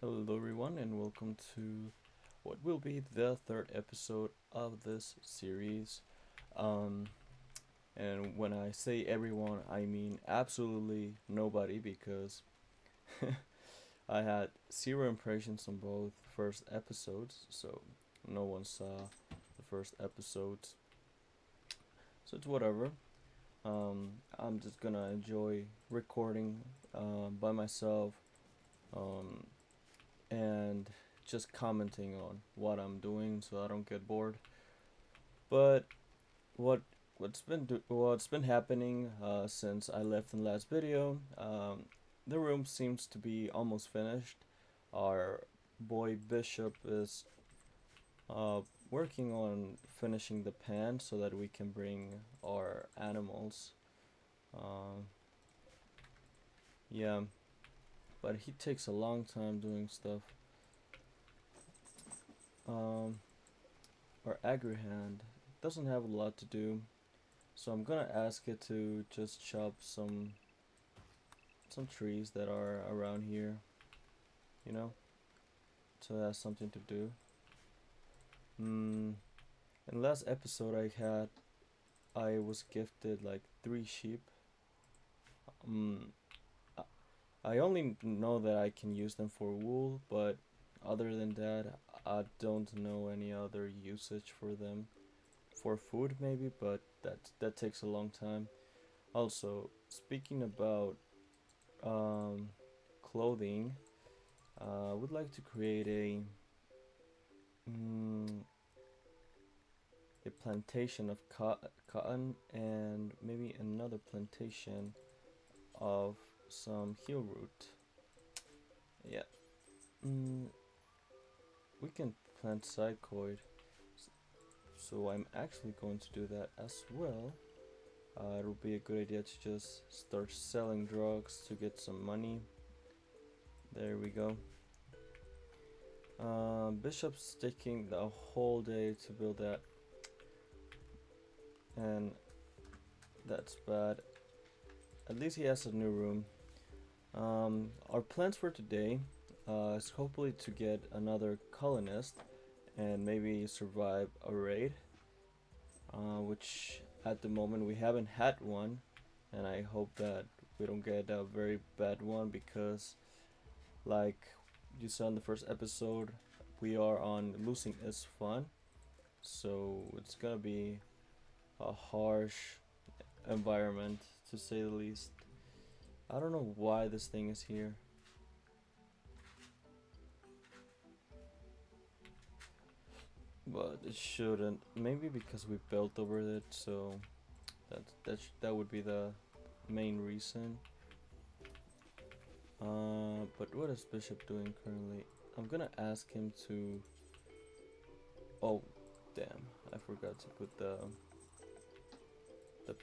Hello, everyone, and welcome to what will be the third episode of this series. Um, and when I say everyone, I mean absolutely nobody because I had zero impressions on both first episodes, so no one saw the first episodes. So it's whatever. I'm just gonna enjoy recording by myself um, and just commenting on what I'm doing so I don't get bored. But what what's been happening since I left in the last video? The room seems to be almost finished. Our boy Bishop is uh, working on finishing the pan so that we can bring our animals. Um, yeah, but he takes a long time doing stuff. Um, our agrihand doesn't have a lot to do, so I'm gonna ask it to just chop some trees that are around here, you know, so it has something to do. In the last episode I was gifted like 3 sheep. Mm, I only know that I can use them for wool, but other than that, I don't know any other usage for them. For food maybe, but that takes a long time. Also, speaking about um, clothing, I would like to create mm, a plantation of cotton and maybe another plantation of some heel root. Yeah, mm, we can plant psychoid, so I'm actually going to do that as well. It'll be a good idea to just start selling drugs to get some money. There we go. Bishop's taking the whole day to build that, and that's bad. At least he has a new room. Our plans for today is hopefully to get another colonist and maybe survive a raid, which at the moment we haven't had one, and I hope that we don't get a very bad one because, like you saw in the first episode, we are on losing is fun, so it's gonna be a harsh environment to say the least. I don't know why this thing is here. But it shouldn't. Maybe because we built over it, so that would be the main reason. But what is Bishop doing currently? I'm gonna ask him to. Oh, damn! I forgot to put the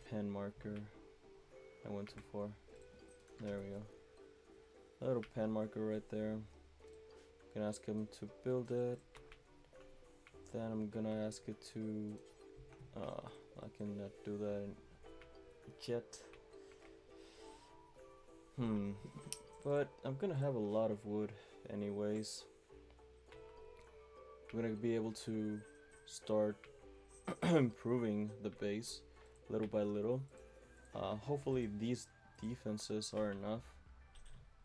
pen marker. I went too far. There we go. A little pen marker right there. Gonna ask him to build it. Then I'm gonna ask it to. I cannot do that yet. But I'm gonna have a lot of wood anyways. I'm gonna be able to start improving the base little by little. Hopefully these defenses are enough,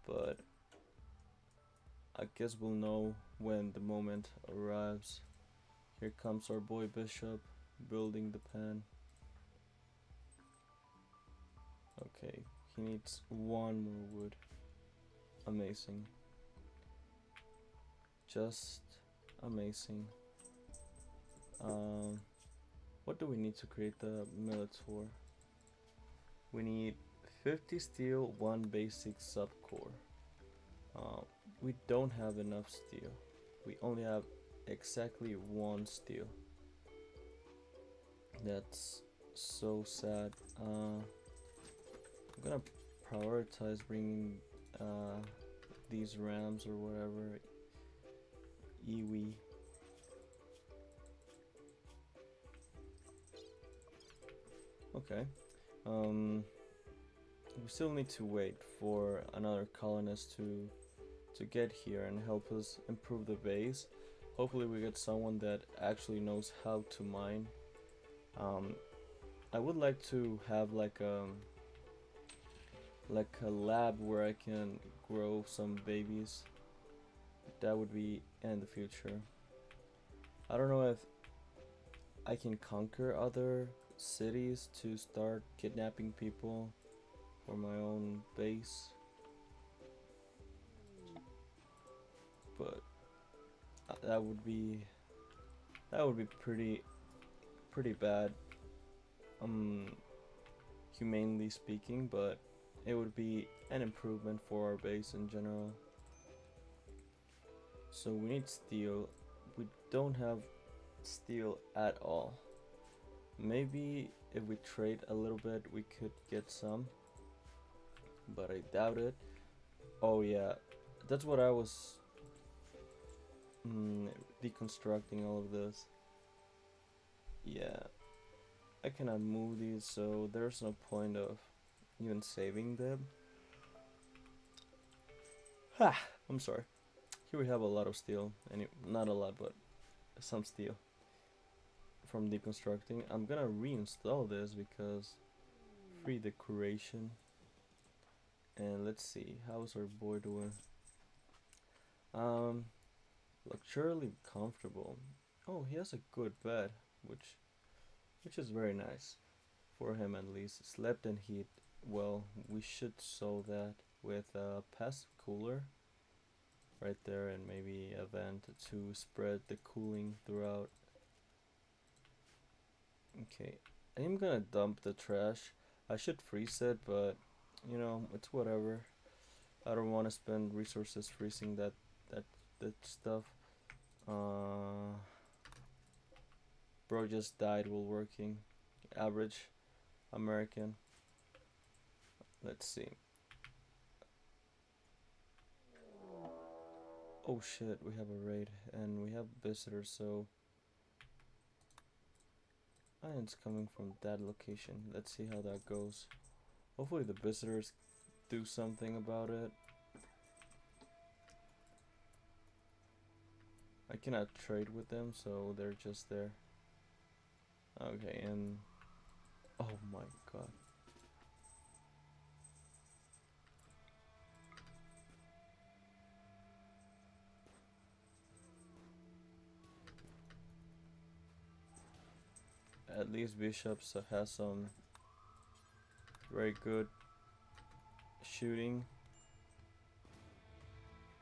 but I guess we'll know when the moment arrives. Here comes our boy Bishop building the pen. Okay, he needs one more wood. Amazing. Just amazing. Um, what do we need to create the Militor? We need 50 steel, 1 basic subcore. Uh, we don't have enough steel. We only have exactly 1 steel. That's so sad. I'm gonna prioritize bringing these rams or whatever. Iwi. Okay. We still need to wait for another colonist to get here and help us improve the base. Hopefully we get someone that actually knows how to mine. um, I would like to have like a lab where I can grow some babies. That would be in the future. I don't know if I can conquer other cities to start kidnapping people for my own base, but that would be pretty bad, um, humanely speaking. But it would be an improvement for our base in general. So we need steel. We don't have steel at all. Maybe if we trade a little bit, we could get some, but I doubt it. Oh yeah, that's what I was deconstructing all of this. Yeah, I cannot move these, so there's no point of even saving them. Ha! I'm sorry. Here we have a lot of steel. Not a lot, but some steel from deconstructing. I'm gonna reinstall this because free decoration. And let's see, how's our boy doing? Um, luxuriously comfortable. Oh, he has a good bed, which is very nice for him at least. Slept in heat. Well, we should solve that with a passive cooler right there, and maybe a vent to spread the cooling throughout. Okay, I'm gonna dump the trash. I should freeze it, but you know, it's whatever. I don't want to spend resources freezing that that stuff. Uh, bro just died while working. Average American. Let's see. Oh shit, we have a raid and we have visitors, so iron's coming from that location. Let's see how that goes. Hopefully the visitors do something about it. I cannot trade with them, so they're just there. Okay, and oh my god. At least bishops has some very good shooting.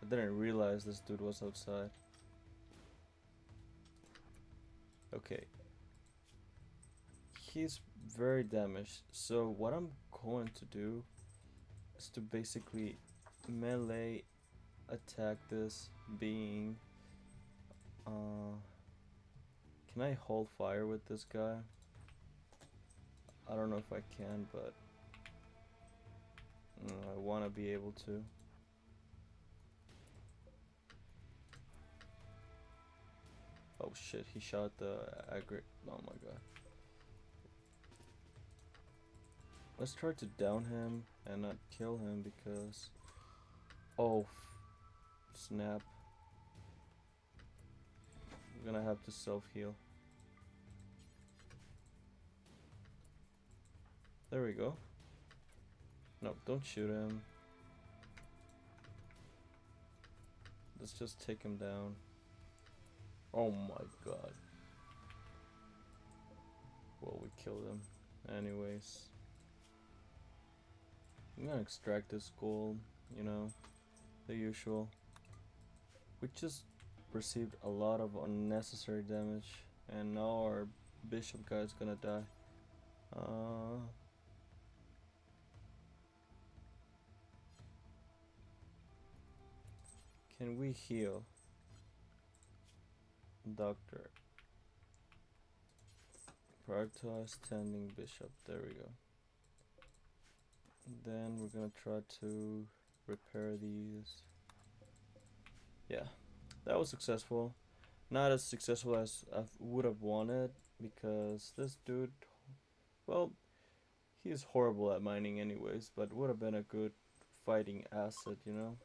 I didn't realize this dude was outside. Okay. He's very damaged. So what I'm going to do is to basically melee attack this being. Can I hold fire with this guy? I don't know if I can, but I want to be able to. Oh shit, he shot the aggregate. Oh my god. Let's try to down him and not kill him because... Oh, snap. I'm gonna have to self-heal. There we go. No, don't shoot him. Let's just take him down. Oh my god. Well, we killed him. Anyways. I'm gonna extract this gold, you know, the usual. We just received a lot of unnecessary damage, and now our bishop guy is gonna die. Can we heal? Doctor. Prioritize standing bishop. There we go. Then we're gonna try to repair these. Yeah, that was successful. Not as successful as I would have wanted because this dude, well, he's horrible at mining anyways, but would have been a good fighting asset, you know?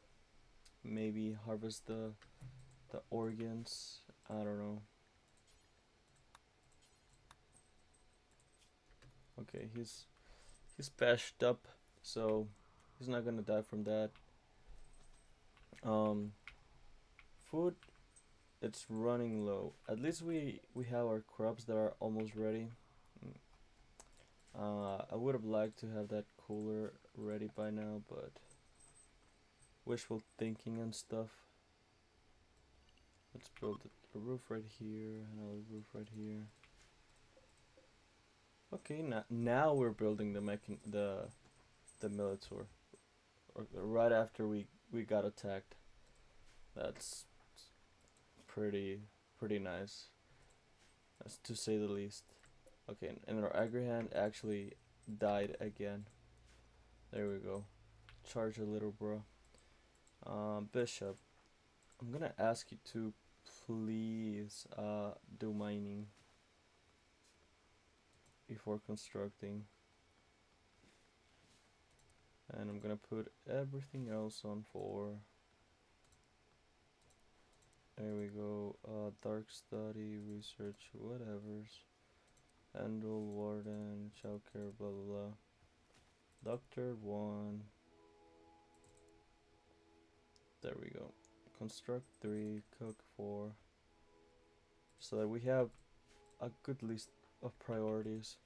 maybe harvest the organs. I don't know. Okay, he's patched up, so he's not gonna die from that. Um, food, it's running low. At least we have our crops that are almost ready. Mm, I would have liked to have that cooler ready by now, but wishful thinking and stuff. Let's build a roof right here, another roof right here. Okay, now we're building the Militor, or right after we got attacked. That's pretty nice, that's to say the least. Okay, and our Agrihand actually died again. There we go. Charge a little, bro. Bishop, I'm gonna ask you to please do mining before constructing, and I'm gonna put everything else on 4. There we go. Dark study, research, whatever's. Handle, warden, childcare, blah blah blah. Doctor 1. There we go. Construct 3, cook 4. So that we have a good list of priorities.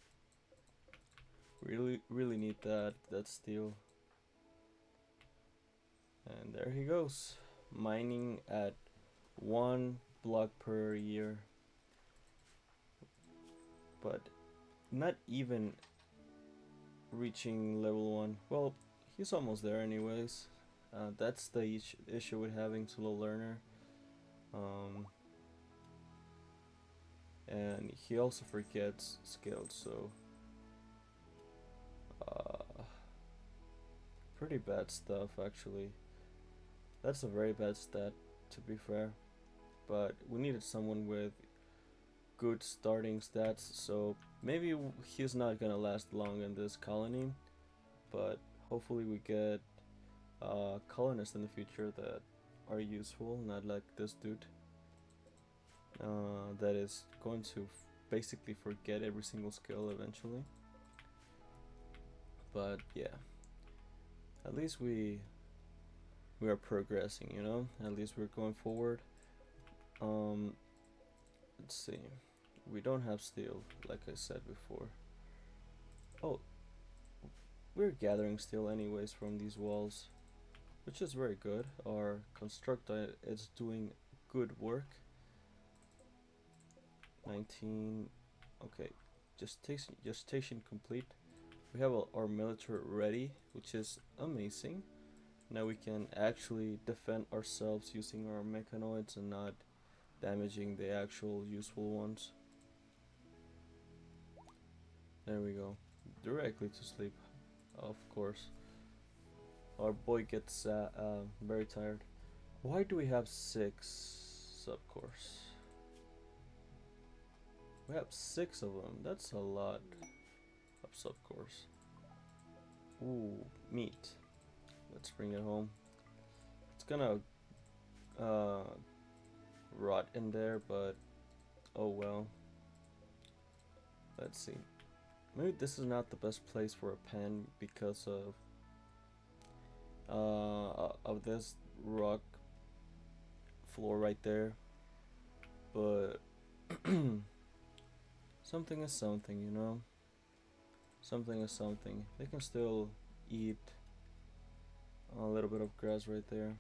Really need that steel. And there he goes. Mining at 1 block per year. But not even reaching level 1. Well, he's almost there anyways. That's the issue with having slow learner. Um, and he also forgets skills, so pretty bad stuff actually. That's a very bad stat, to be fair. But we needed someone with good starting stats, so maybe he's not gonna last long in this colony, but hopefully we get colonists in the future that are useful, not like this dude that is going to basically forget every single skill eventually. But yeah, at least we are progressing, you know. At least we're going forward. Um, let's see. We don't have steel, like I said before. Oh, we're gathering steel anyways from these walls, which is very good. Our constructor is doing good work. 19. Okay, gestation complete. We have our military ready, which is amazing. Now we can actually defend ourselves using our mechanoids and not damaging the actual useful ones. There we go. Directly to sleep, of course. Our boy gets very tired. Why do we have 6 subcores? We have 6 of them. That's a lot of subcores. Ooh, meat. Let's bring it home. It's gonna uh, rot in there, but oh well. Let's see. Maybe this is not the best place for a pen because of this rock floor right there. But something is something, you know. Something is something. They can still eat a little bit of grass right there.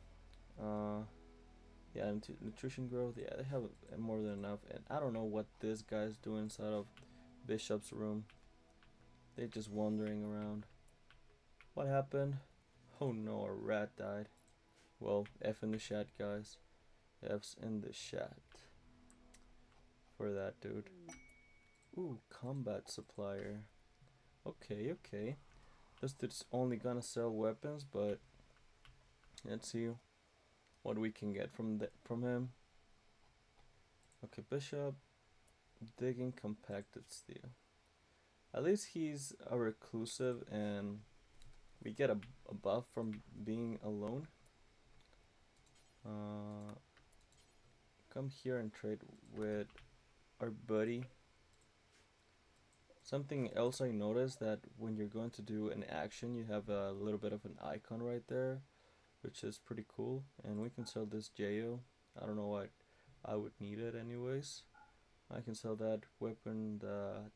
Yeah, nutrition growth. Yeah, they have more than enough. And I don't know what this guy's doing inside of Bishop's room. They're just wandering around. What happened? Oh no, a rat died. Well, F in the chat, guys. F's in the chat for that dude. Ooh, combat supplier. Okay, okay. This dude's only gonna sell weapons, but let's see what we can get from him. Okay, Bishop, digging compacted steel. At least he's a reclusive and we get a buff from being alone. come here and trade with our buddy. Something else I noticed that when you're going to do an action, you have a little bit of an icon right there, which is pretty cool. And we can sell this JO. I don't know why I would need it anyways. I can sell that weapon that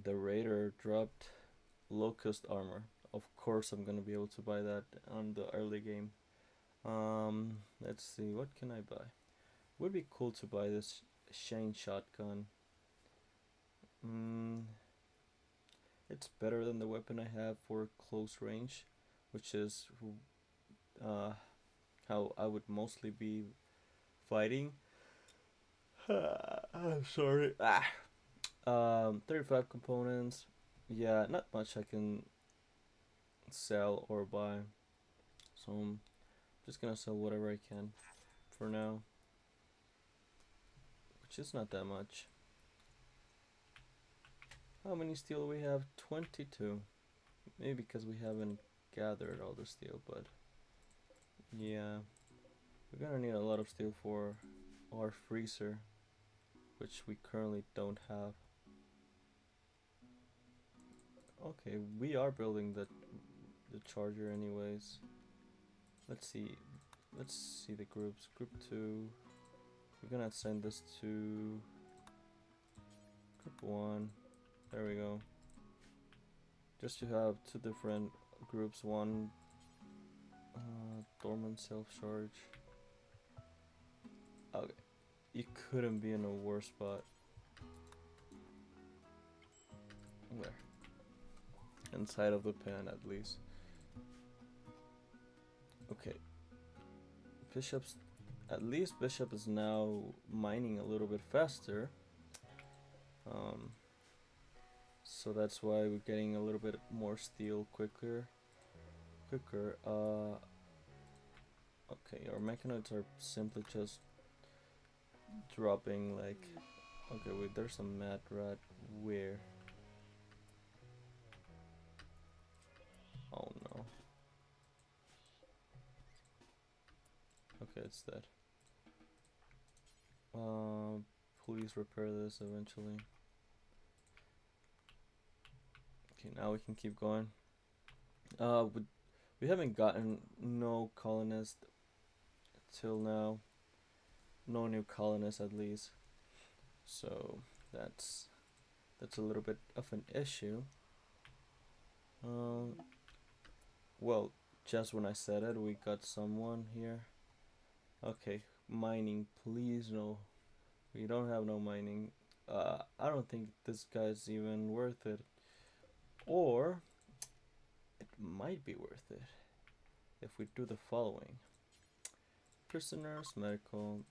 the raider dropped, locust armor. Of course I'm gonna be able to buy that on the early game. Let's see, what can I buy? Would be cool to buy this Shane shotgun. It's better than the weapon I have for close range, which is how I would mostly be fighting. I'm sorry. 35 components. Yeah, not much I can sell or buy. So I'm just gonna sell whatever I can for now, which is not that much. How many steel do we have? 22. Maybe because we haven't gathered all the steel, but yeah, we're gonna need a lot of steel for our freezer, which we currently don't have. Okay, we are building the charger anyways. Let's see the groups. Group 2, we're gonna send this to group 1. There we go. Just to have two different groups. One dormant self-charge. Okay, you couldn't be in a worse spot. Where? Inside of the pen, at least. Okay. At least Bishop is now mining a little bit faster. So that's why we're getting a little bit more steel quicker. Okay, our mechanoids are simply just dropping like. Okay, wait, there's a mad rat. Where? Oh no. Okay, it's dead. Please repair this eventually. Okay, now we can keep going. We haven't gotten no colonist till now. No new colonists at least. So that's a little bit of an issue. Well, just when I said it, we got someone here. Okay, mining, please no. We don't have no mining. I don't think this guy's even worth it. Or it might be worth it if we do the following. Prisoners, medical,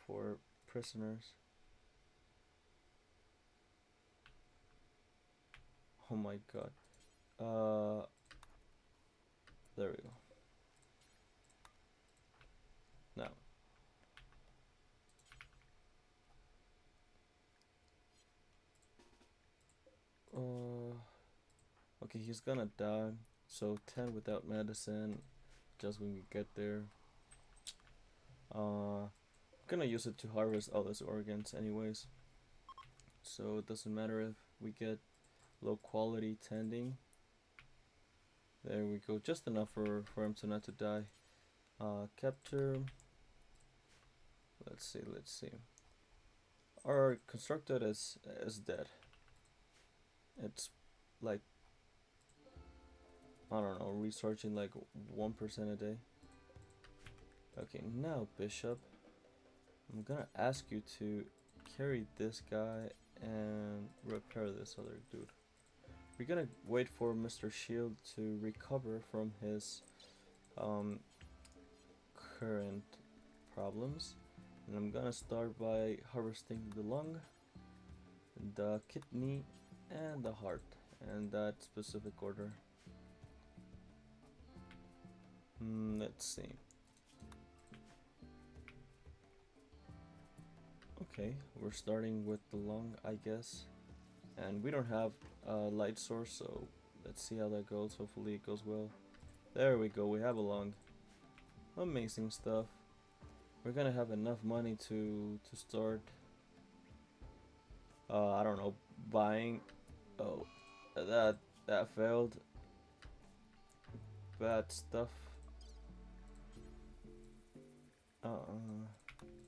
for prisoners. Oh my god. There we go. Now. Okay, he's gonna die. So 10 without medicine, just when we get there. I'm gonna use it to harvest all his organs anyways. So it doesn't matter if we get low quality tending. There we go, just enough for him to not to die. Capture. Let's see. Our constructed is dead. It's like, I don't know, researching like 1% a day. Okay, now Bishop, I'm gonna ask you to carry this guy and repair this other dude. We're gonna wait for Mr. Shield to recover from his current problems, and I'm gonna start by harvesting the lung, the kidney, and the heart, and that specific order. Let's see. Okay, we're starting with the lung, I guess, and we don't have a light source, so let's see how that goes. Hopefully it goes well. There we go, we have a lung. Amazing stuff. we're gonna have enough money to start. I don't know, buying. Oh, that failed. Bad stuff.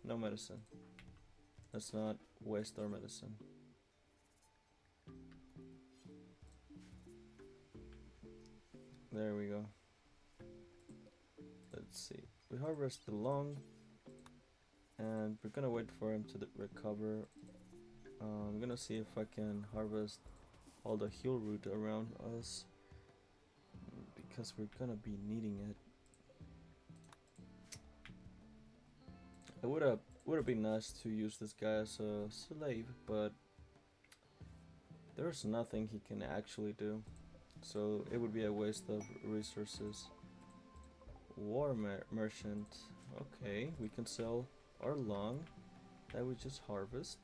No medicine. Let's not waste our medicine. There we go. Let's see. We harvest the lung, and we're gonna wait for him to recover. I'm gonna see if I can harvest all the heal root around us because we're gonna be needing it. It would have been nice to use this guy as a slave, but there's nothing he can actually do, so it would be a waste of resources. War merchant. Okay, we can sell our lung that we just harvest,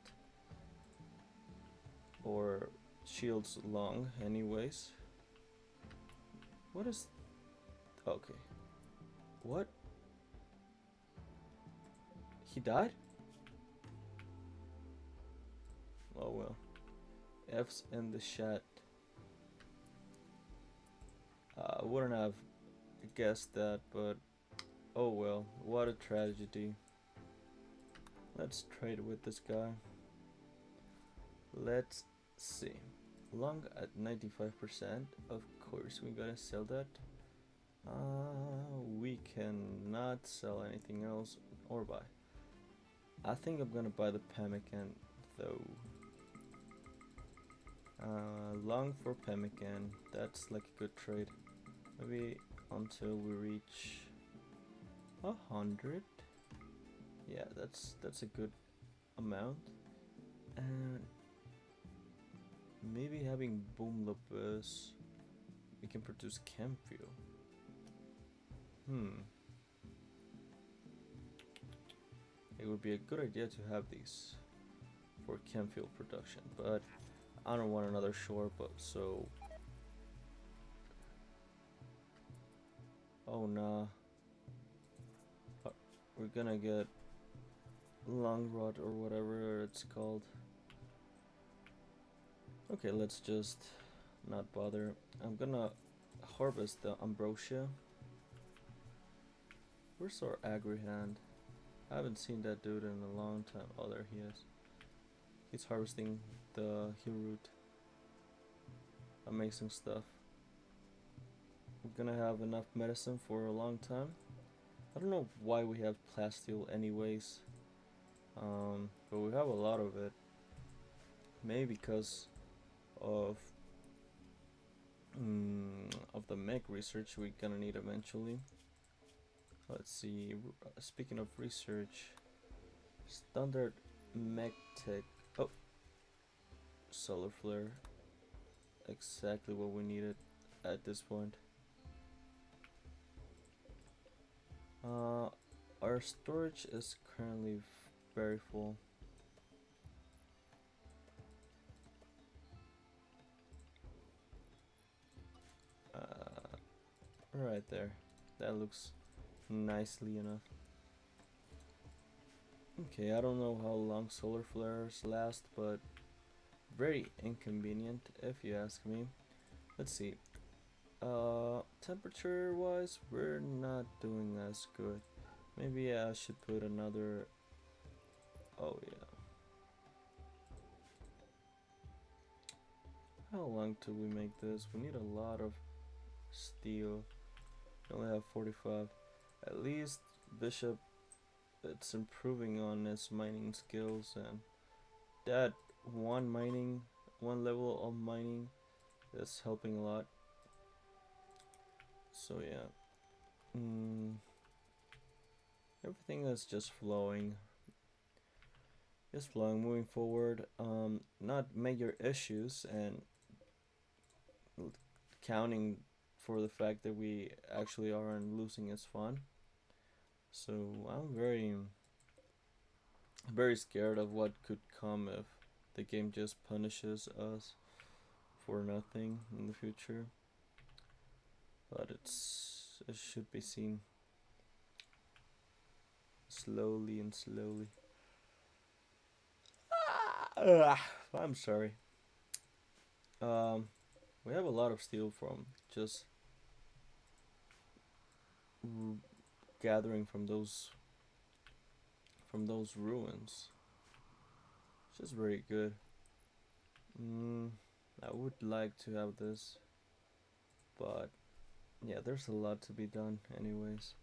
or shield's lung anyways. What is... okay. What? He died? Oh well. F's in the chat. I wouldn't have guessed that, but oh well. What a tragedy. Let's trade with this guy. Let's see. Lung at 95%. Of course, we gotta sell that. We cannot sell anything else or buy. I think I'm gonna buy the pemmican though. Lung for pemmican. That's like a good trade. Maybe until we reach 100. Yeah, that's a good amount. And maybe having boom lupus, we can produce chem fuel. It would be a good idea to have these for chem fuel production, but I don't want another shore, but so... oh nah. We're gonna get lung rot or whatever it's called. Okay, let's just not bother. I'm gonna harvest the ambrosia. Where's our agri hand? I haven't seen that dude in a long time. Oh, there he is. He's harvesting the heal root. Amazing stuff. We're gonna have enough medicine for a long time. I don't know why we have plasteel anyways. But we have a lot of it. Maybe because of the mech research we're gonna need eventually. Let's see. Speaking of research, standard mech tech. Oh, solar flare. Exactly what we needed at this point. Our storage is currently very full. Right there. That looks nicely enough. Okay, I don't know how long solar flares last, but very inconvenient if you ask me. Let's see. Temperature wise, we're not doing as good. Maybe I should put another... oh yeah. How long till we make this? We need a lot of steel. We only have 45. At least Bishop, it's improving on his mining skills, and that one level of mining is helping a lot. So yeah. Everything is just flowing. Just flowing, moving forward. Not major issues, and counting for the fact that we actually aren't losing is fun. So I'm very scared of what could come if the game just punishes us for nothing in the future. But it should be seen. slowly and slowly. Ah, I'm sorry. Um, we have a lot of steel from just r- gathering from those ruins. It's just very good. Mm, I would like to have this, but yeah, there's a lot to be done anyways.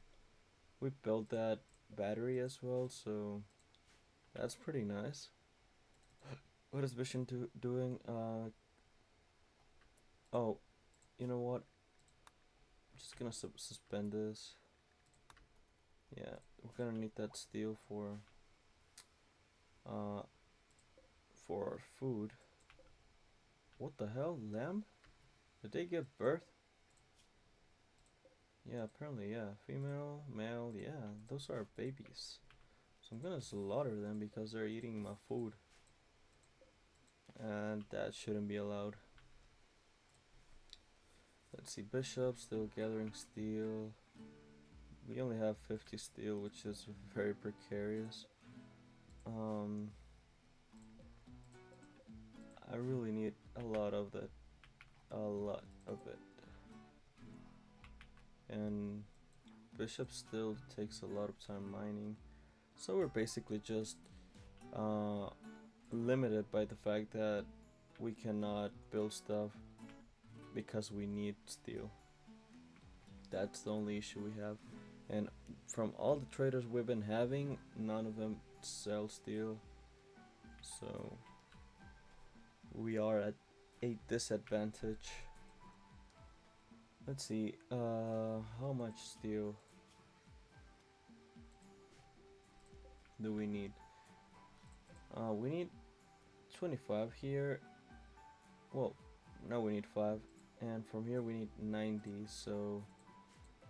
We built that battery as well, so that's pretty nice. What is Vision doing? Oh, you know what? I'm just gonna suspend this. Yeah, we're gonna need that steel uh for our food. What the hell, lamb? Did they give birth? Yeah, apparently, yeah. Female, male, yeah, those are babies. So I'm gonna slaughter them because they're eating my food. And that shouldn't be allowed. Let's see, bishop still gathering steel. We only have 50 steel, which is very precarious. Um, I really need a lot of that. A lot of it. And bishop still takes a lot of time mining. So we're basically just uh, limited by the fact that we cannot build stuff because we need steel. That's the only issue we have. And from all the traders we've been having, none of them sell steel. So we are at a disadvantage. Let's see, how much steel do we need? We need 25 here. Well, now we need 5. And from here we need 90, so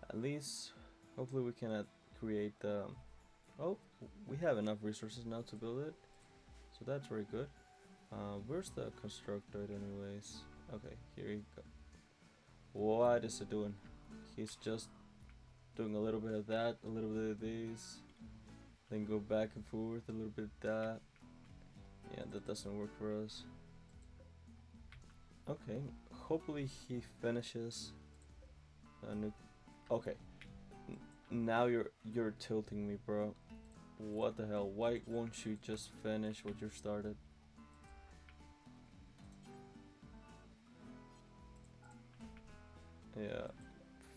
at least hopefully we can create oh, we have enough resources now to build it, so that's very good. Where's the constructor anyways? Okay, here you go. What is it doing? He's just doing a little bit of that, a little bit of this, then go back and forth, a little bit of that. Yeah, that doesn't work for us. Okay, hopefully he finishes. Okay, now you're tilting me, bro. What the hell? Why won't you just finish what you started? Yeah,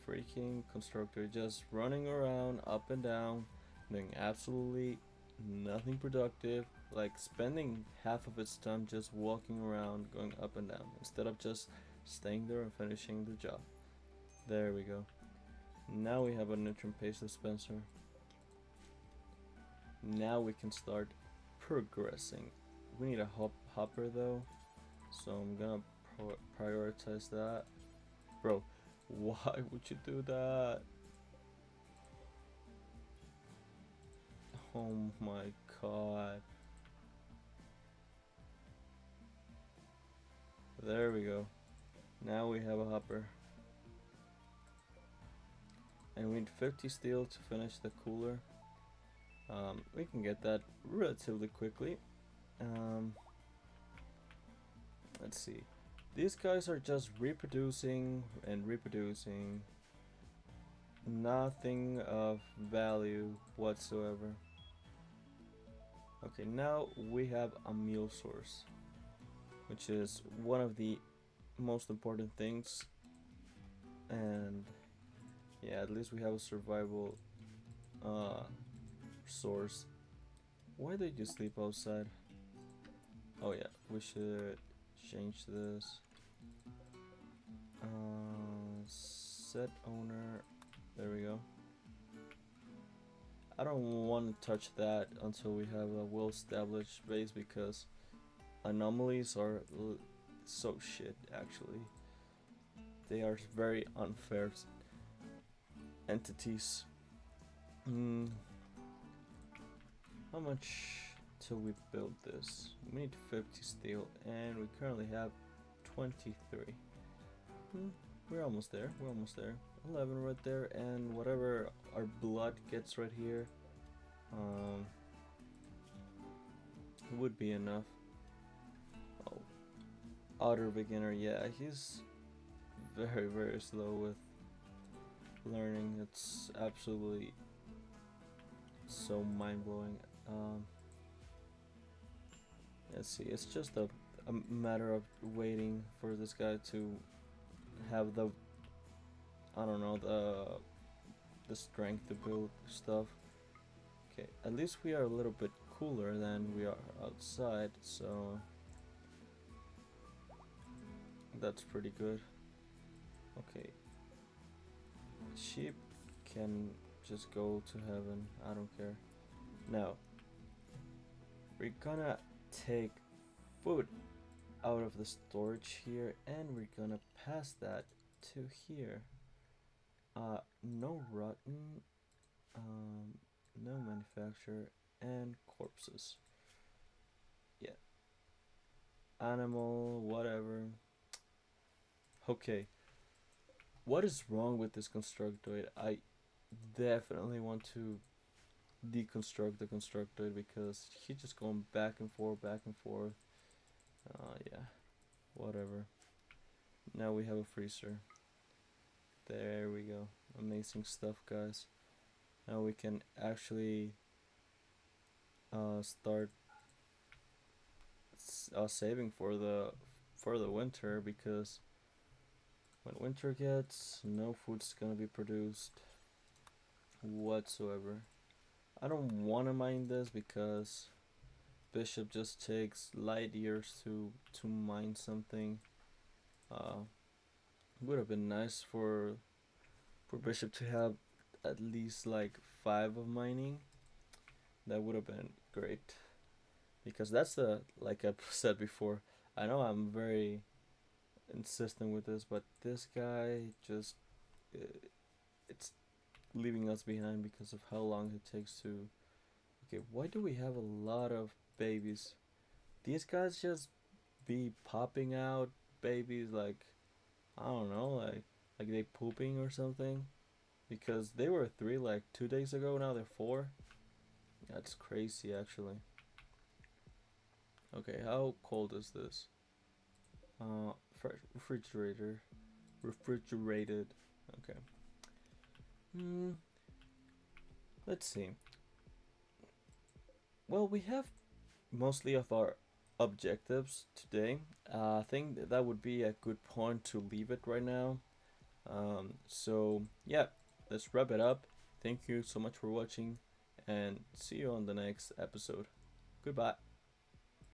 freaking constructor just running around up and down, doing absolutely nothing productive, like spending half of its time just walking around, going up and down, instead of just staying there and finishing the job. There we go. Now we have a nutrient paste dispenser. Now we can start progressing. We need a hopper though, so I'm gonna prioritize that. Bro, why would you do that? Oh my god. There we go. Now we have a hopper. And we need 50 steel to finish the cooler. We can get that relatively quickly. Let's see. These guys are just reproducing and reproducing. Nothing of value whatsoever. Okay, now we have a meal source, which is one of the most important things. And yeah, at least we have a survival source. Why did you sleep outside? Oh yeah, we should change this. Set owner. There we go. I don't want to touch that until we have a well-established base because anomalies are so shit. Actually, they are very unfair entities. How much till we build this? We need 50 steel, and we currently have 23. We're almost there. We're almost there. 11 right there, and whatever our blood gets right here, Um, would be enough. Oh, utter beginner. Yeah, he's very slow with learning. It's absolutely so mind blowing. Um, let's see. It's just a matter of waiting for this guy to have the, I don't know, the strength to build stuff. Okay, at least we are a little bit cooler than we are outside, so that's pretty good. Okay, sheep can just go to heaven. I don't care. Now we're gonna take food out of the storage here, and we're gonna pass that to here. No rotten, um, no manufacture, and corpses. Yeah, animal, whatever. Okay, what is wrong with this constructoid? I definitely want to deconstruct the constructoid because he's just going back and forth, back and forth. Yeah, whatever. Now we have a freezer. There we go. Amazing stuff, guys. Now we can actually start saving for the winter, because when winter gets, no food's gonna be produced whatsoever. I don't want to mine this because Bishop just takes light years to mine something. Uh, would have been nice for Bishop to have at least like 5 of mining. That would have been great, because that's the, like I said before. I know I'm very insistent with this, but this guy just uh, it's leaving us behind because of how long it takes to. Okay, why do we have a lot of babies? These guys just be popping out babies like, I don't know, like they pooping or something. Because they were 3 like 2 days ago, now they're 4. That's crazy actually. Okay, how cold is this? Uh, refrigerator, refrigerated. Okay. Hmm. Let's see. Well, we have mostly of our objectives today. I think that would be a good point to leave it right now. So yeah, let's wrap it up. Thank you so much for watching, and see you on the next episode. Goodbye.